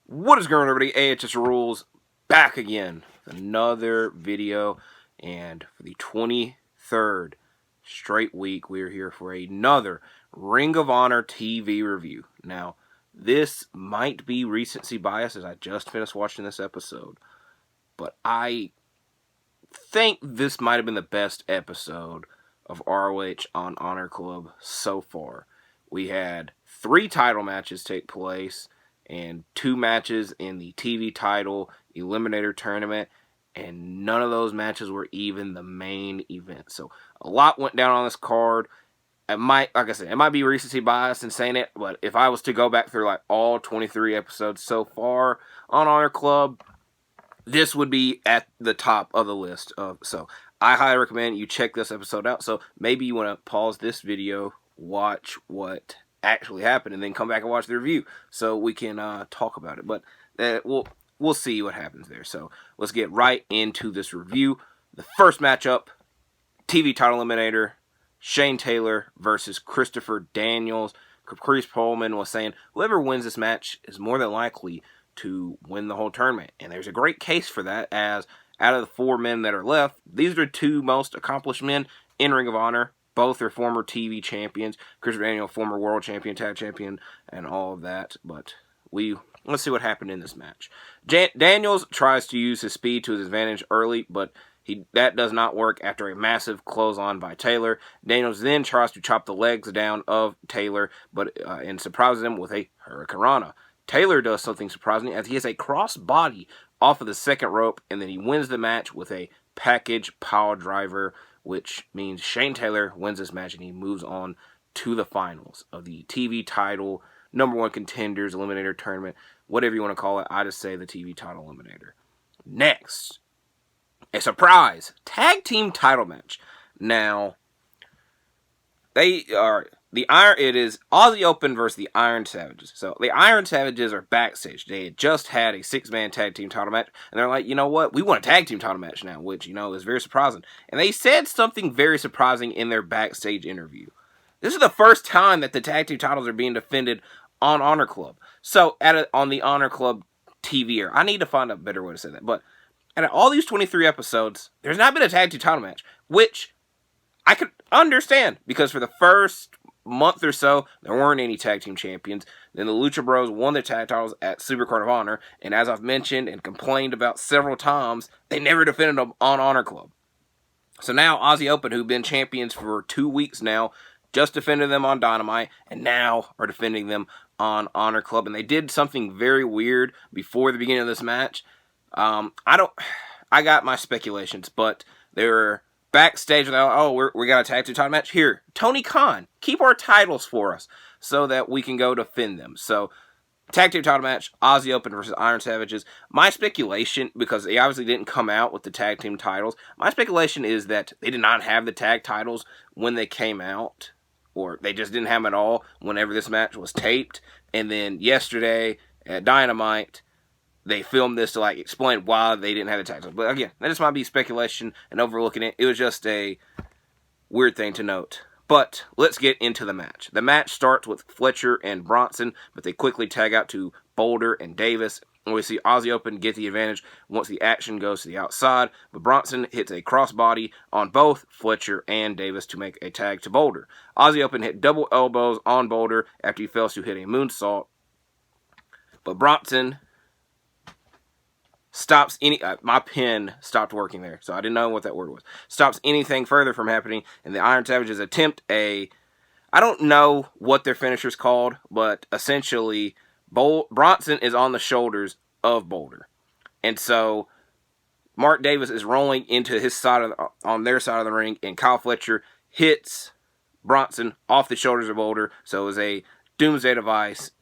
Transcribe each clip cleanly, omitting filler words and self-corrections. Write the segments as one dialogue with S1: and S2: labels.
S1: What is going on, everybody? AHS Rules back again with another video, and for the 23rd straight week, we are here for another Ring of Honor TV review. Now, this might be recency bias as I just finished watching this episode, but I think this might have been the best episode of ROH on Honor Club so far. We had 3 title matches take place, and 2 matches in the TV title Eliminator tournament, and none of those matches were even the main event. So a lot went down on this card. It might, like I said, it might be recency bias in saying it, but if I was to go back through like all 23 episodes so far on Honor Club, this would be at the top of the list. So I highly recommend you check this episode out. So maybe you want to pause this video, watch what actually happened, and then come back and watch the review so we can talk about it. But we'll see what happens there. So let's get right into this review. The first matchup, TV title eliminator, Shane Taylor versus Christopher Daniels. Caprice Pullman was saying whoever wins this match is more than likely to win the whole tournament, and there's a great case for that, as out of the 4 men that are left, these are the 2 most accomplished men in Ring of Honor. Both are former TV champions. Christopher Daniels, former world champion, tag champion, and all of that. But let's see what happened in this match. Daniels tries to use his speed to his advantage early, but that does not work after a massive clothesline by Taylor. Daniels then tries to chop the legs down of Taylor, and surprises him with a Hurricanrana. Taylor does something surprising as he has a cross body off of the second rope, and then he wins the match with a package power driver, which means Shane Taylor wins this match and he moves on to the finals of the TV title, #1 contenders, Eliminator tournament, whatever you want to call it. I just say the TV title eliminator. Next, a surprise tag team title match. Now, it is Aussie Open versus the Iron Savages. So the Iron Savages are backstage. They had just had a 6-man tag team title match, and they're like, you know what? We want a tag team title match now, which, is very surprising. And they said something very surprising in their backstage interview. This is the first time that the tag team titles are being defended on Honor Club. So on the Honor Club TV air. I need to find a better way to say that. But out of all these 23 episodes, there's not been a tag team title match, which I could understand, because for the first month or so, there weren't any tag team champions. Then the Lucha Bros won their tag titles at Supercard of Honor, and as I've mentioned and complained about several times, they never defended them on Honor Club. So now Aussie Open, who've been champions for 2 weeks now, just defended them on Dynamite, and now are defending them on Honor Club. And they did something very weird before the beginning of this match. I got my speculations, but they were backstage, we got a tag team title match. Here, Tony Khan, keep our titles for us so that we can go defend them. So, tag team title match, Aussie Open versus Iron Savages. My speculation, because they obviously didn't come out with the tag team titles, my speculation is that they did not have the tag titles when they came out, or they just didn't have them at all whenever this match was taped. And then yesterday at Dynamite, they filmed this to explain why they didn't have the tag titles. But again, that just might be speculation and overlooking it. It was just a weird thing to note. But let's get into the match. The match starts with Fletcher and Bronson, but they quickly tag out to Boulder and Davis. And we see Aussie Open get the advantage once the action goes to the outside. But Bronson hits a crossbody on both Fletcher and Davis to make a tag to Boulder. Aussie Open hit double elbows on Boulder after he fails to hit a moonsault. But Bronson stops my pen stopped working there, so I didn't know what that word was. Stops anything further from happening, and the Iron Savages attempt I don't know what their finisher's called, but essentially, Bronson is on the shoulders of Boulder. And so, Mark Davis is rolling into his side on their side of the ring, and Kyle Fletcher hits Bronson off the shoulders of Boulder, so it was a doomsday device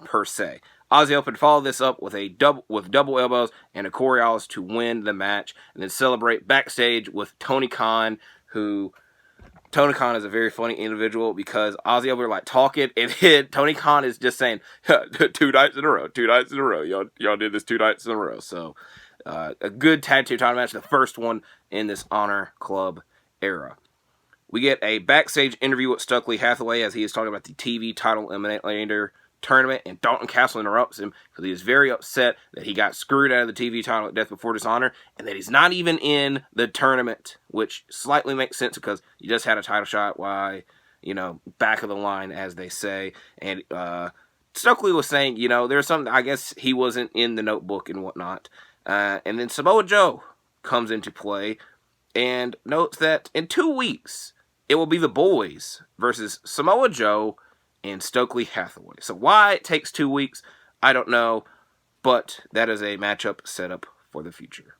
S1: per se. Aussie Open followed this up with double elbows and a Coriolis to win the match, and then celebrate backstage with Tony Khan, Tony Khan is a very funny individual, because Aussie Open were talking, and then Tony Khan is just saying, 2 nights in a row, 2 nights in a row, y'all did this 2 nights in a row. So, a good tag team title match, the first one in this Honor Club era. We get a backstage interview with Stokely Hathaway as he is talking about the TV title Eliminator tournament, and Dalton Castle interrupts him because he is very upset that he got screwed out of the TV title at Death Before Dishonor, and that he's not even in the tournament, which slightly makes sense because he just had a title shot. Why, back of the line, as they say. And Stokely was saying, there's something, I guess he wasn't in the notebook and whatnot. And then Samoa Joe comes into play and notes that in 2 weeks, it will be the boys versus Samoa Joe and Stokely Hathaway. So why it takes 2 weeks, I don't know, but that is a matchup set up for the future.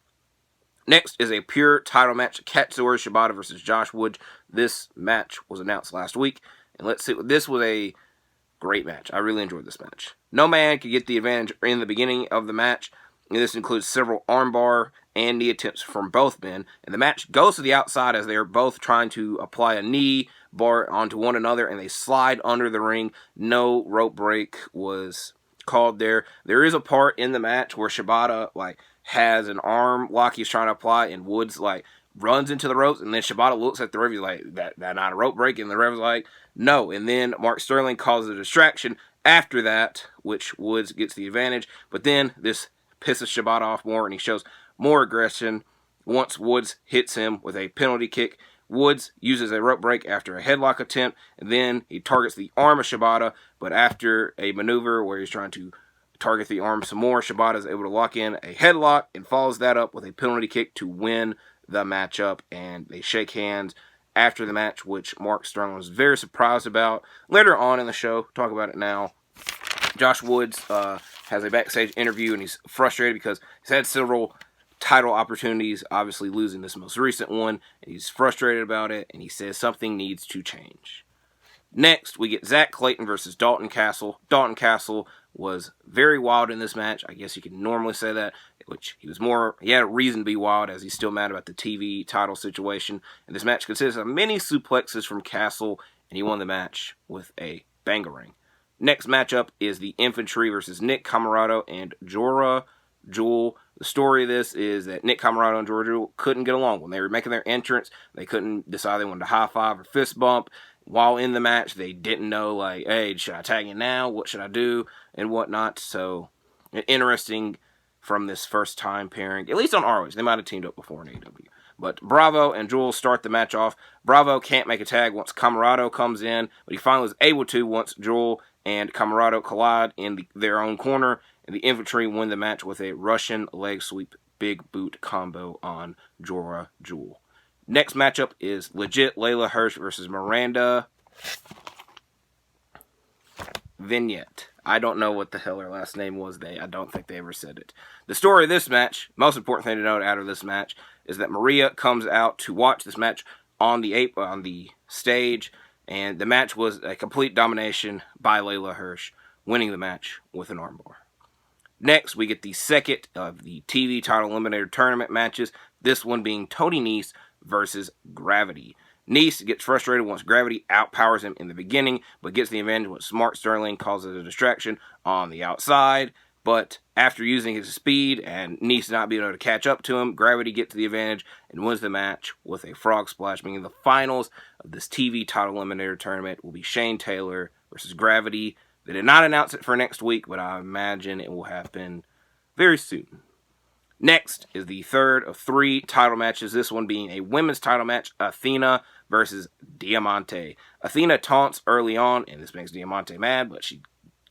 S1: Next is a pure title match, Katsuyori Shibata versus Josh Woods. This match was announced last week, and let's see, this was a great match. I really enjoyed this match. No man could get the advantage in the beginning of the match, and this includes several armbar and knee attempts from both men, and the match goes to the outside as they are both trying to apply a knee bar onto one another, and they slide under the ring. No rope break was called there. There is a part in the match where Shibata has an arm lock he's trying to apply, and Woods runs into the ropes, and then Shibata looks at the ref, he's like, that not a rope break, and the ref is like, no, and then Mark Sterling causes a distraction after that, which Woods gets the advantage, but then this pisses Shibata off more, and he shows more aggression. Once Woods hits him with a penalty kick, Woods uses a rope break after a headlock attempt, and then he targets the arm of Shibata, but after a maneuver where he's trying to target the arm some more, Shibata is able to lock in a headlock and follows that up with a penalty kick to win the matchup, and they shake hands after the match, which Mark Sterling was very surprised about. Later on in the show, talk about it now, Josh Woods has a backstage interview, and he's frustrated because he's had several title opportunities, obviously losing this most recent one, and he's frustrated about it, and he says something needs to change. Next, we get Zach Clayton versus Dalton Castle. Dalton Castle was very wild in this match. I guess you can normally say that, which he had a reason to be wild as he's still mad about the TV title situation. And this match consists of many suplexes from Castle, and he won the match with a bangarang. Next matchup is the Infantry versus Nick Comoroto and Jora Jewel. The story of this is that Nick Comoroto and Jora Jewel couldn't get along. When they were making their entrance, they couldn't decide they wanted to high five or fist bump. While in the match, they didn't know, hey, should I tag in now? What should I do? And whatnot. So, interesting from this first time pairing. At least on ROH. They might have teamed up before in AEW. But Bravo and Jewel start the match off. Bravo can't make a tag once Comoroto comes in, but he finally was able to once Jewel and Comoroto collide in their own corner, and the Infantry win the match with a Russian leg sweep big boot combo on Jora Jewel. Next matchup is legit Layla Hirsch versus Miranda Vignette. I don't know what the hell her last name was. I don't think they ever said it. The story of this match, most important thing to note out of this match, is that Maria comes out to watch this match on the stage, and the match was a complete domination by Layla Hirsch, winning the match with an armbar. Next, we get the second of the TV title Eliminator tournament matches, this one being Tony Nese versus Gravity. Nese gets frustrated once Gravity outpowers him in the beginning, but gets the advantage when Smart Sterling causes a distraction on the outside. But after using his speed and Nese not being able to catch up to him, Gravity gets the advantage and wins the match with a frog splash, meaning the finals of this TV title Eliminator tournament will be Shane Taylor versus Gravity. They did not announce it for next week, but I imagine it will happen very soon. Next is the third of 3 title matches, this one being a women's title match, Athena versus Diamante. Athena taunts early on, and this makes Diamante mad, but she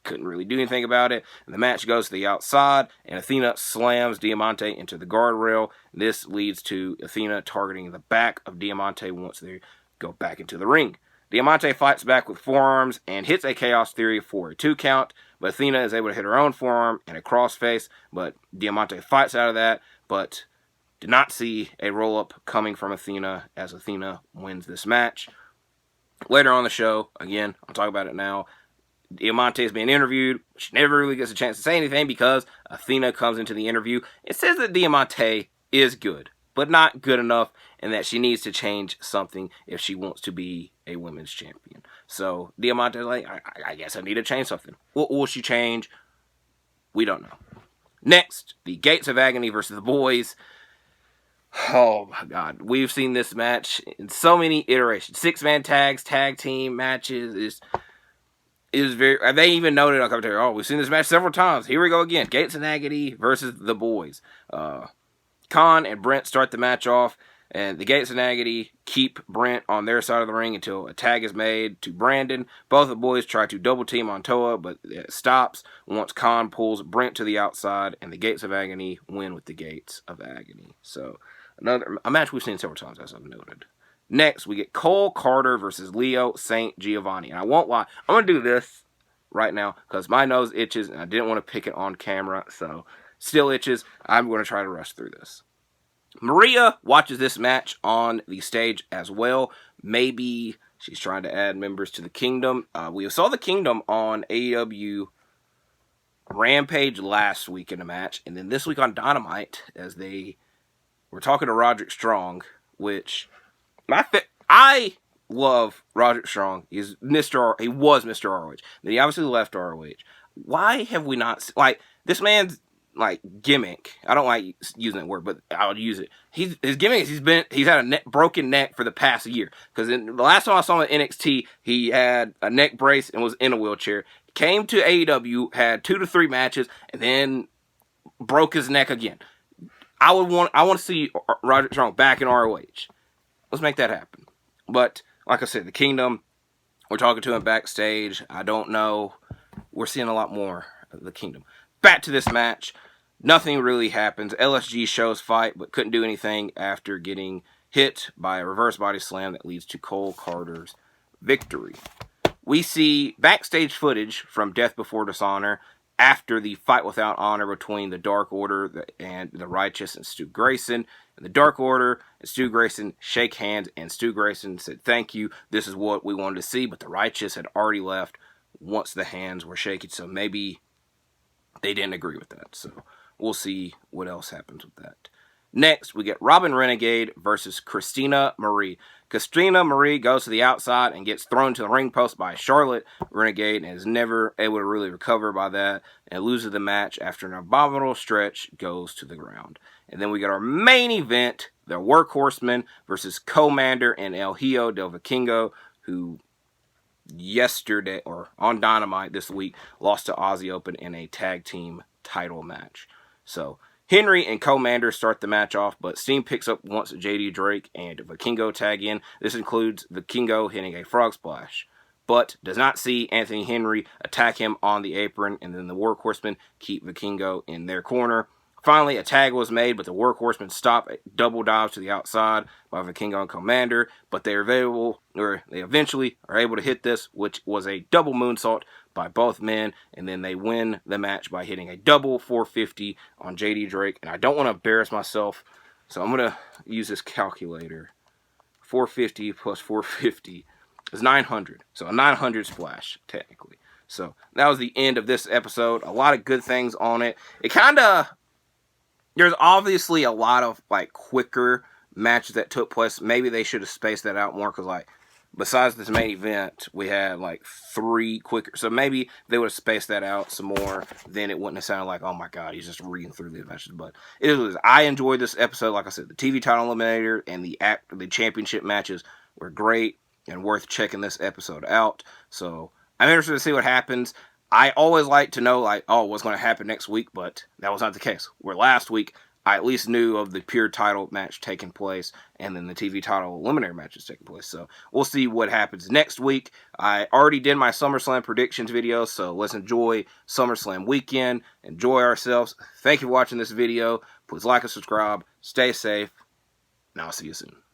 S1: couldn't really do anything about it. And the match goes to the outside, and Athena slams Diamante into the guardrail. This leads to Athena targeting the back of Diamante once they go back into the ring. Diamante fights back with forearms and hits a Chaos Theory for a 2 count, but Athena is able to hit her own forearm and a crossface, but Diamante fights out of that, but did not see a roll-up coming from Athena as Athena wins this match. Later on the show, again, I'll talk about it now, Diamante is being interviewed. She never really gets a chance to say anything because Athena comes into the interview. It says that Diamante is good, but not good enough, and that she needs to change something if she wants to be a women's champion. So Diamante is like, I guess I need to change something. What will she change? We don't know. Next, the Gates of Agony versus the Boys. Oh my God, we've seen this match in so many iterations. 6-man tags, tag team matches. is very. They even noted on commentary. Oh, we've seen this match several times. Here we go again. Gates and Agony versus the boys. Khan and Brent start the match off, and the Gates and Agony keep Brent on their side of the ring until a tag is made to Brandon. Both of the boys try to double team on Toa, but it stops once Khan pulls Brent to the outside, and the Gates of Agony win with the Gates of Agony. So a match we've seen several times, as I've noted. Next, we get Cole Carter versus Leo St. Giovanni. And I won't lie, I'm going to do this right now because my nose itches and I didn't want to pick it on camera. So, still itches. I'm going to try to rush through this. Maria watches this match on the stage as well. Maybe she's trying to add members to the Kingdom. We saw the Kingdom on AEW Rampage last week in a match. And then this week on Dynamite as they were talking to Roderick Strong, which... I love Roderick Strong. He was Mr. ROH. Then he obviously left ROH. Why have we not... Like, this man's, like, gimmick... I don't like using that word, but I'll use it. His gimmick is he's had a broken neck for the past year. Because the last time I saw him at NXT, he had a neck brace and was in a wheelchair. Came to AEW, had 2 to 3 matches, and then broke his neck again. I want to see Roderick Strong back in ROH. Let's make that happen. But, like I said, the Kingdom, we're talking to him backstage. I don't know. We're seeing a lot more of the Kingdom. Back to this match. Nothing really happens. LSG shows fight, but couldn't do anything after getting hit by a reverse body slam that leads to Cole Carter's victory. We see backstage footage from Death Before Dishonor after the fight without honor between the Dark Order and the Righteous and Stu Grayson. And the Dark Order and Stu Grayson shake hands, and Stu Grayson said, "Thank you, this is what we wanted to see," but the Righteous had already left once the hands were shaken, so maybe they didn't agree with that. So we'll see what else happens with that. Next, we get Robin Renegade versus Christina Marie. Christina Marie goes to the outside and gets thrown to the ring post by Charlotte Renegade and is never able to really recover by that and loses the match after an abominable stretch goes to the ground. And then we got our main event, the Workhorsemen versus Commander and El Hijo del Vikingo, who yesterday, or on Dynamite this week, lost to Aussie Open in a tag team title match. So Henry and Commander start the match off, but steam picks up once JD Drake and Vikingo tag in. This includes Vikingo hitting a frog splash, but does not see Anthony Henry attack him on the apron, and then the Workhorsemen keep Vikingo in their corner. Finally, a tag was made, but the Workhorsemen stop a double dive to the outside by Vikingo and Commander, but they eventually are able to hit this, which was a double moonsault by both men, and then they win the match by hitting a double 450 on JD Drake. And I don't want to embarrass myself, so I'm going to use this calculator. 450 plus 450 is 900, so a 900 splash, technically. So that was the end of this episode. A lot of good things on it. There's obviously a lot of, like, quicker matches that took place. Maybe they should have spaced that out more because, like, besides this main event, we had, like, 3 quicker. So maybe they would have spaced that out some more. Then it wouldn't have sounded like, oh, my God, he's just reading through these matches. But I enjoyed this episode. Like I said, the TV title eliminator and the championship matches were great and worth checking this episode out. So I'm interested to see what happens. I always like to know, like, oh, what's going to happen next week, but that was not the case. Where last week, I at least knew of the pure title match taking place, and then the TV title eliminator matches taking place. So we'll see what happens next week. I already did my SummerSlam predictions video, so let's enjoy SummerSlam weekend, enjoy ourselves. Thank you for watching this video. Please like and subscribe. Stay safe, and I'll see you soon.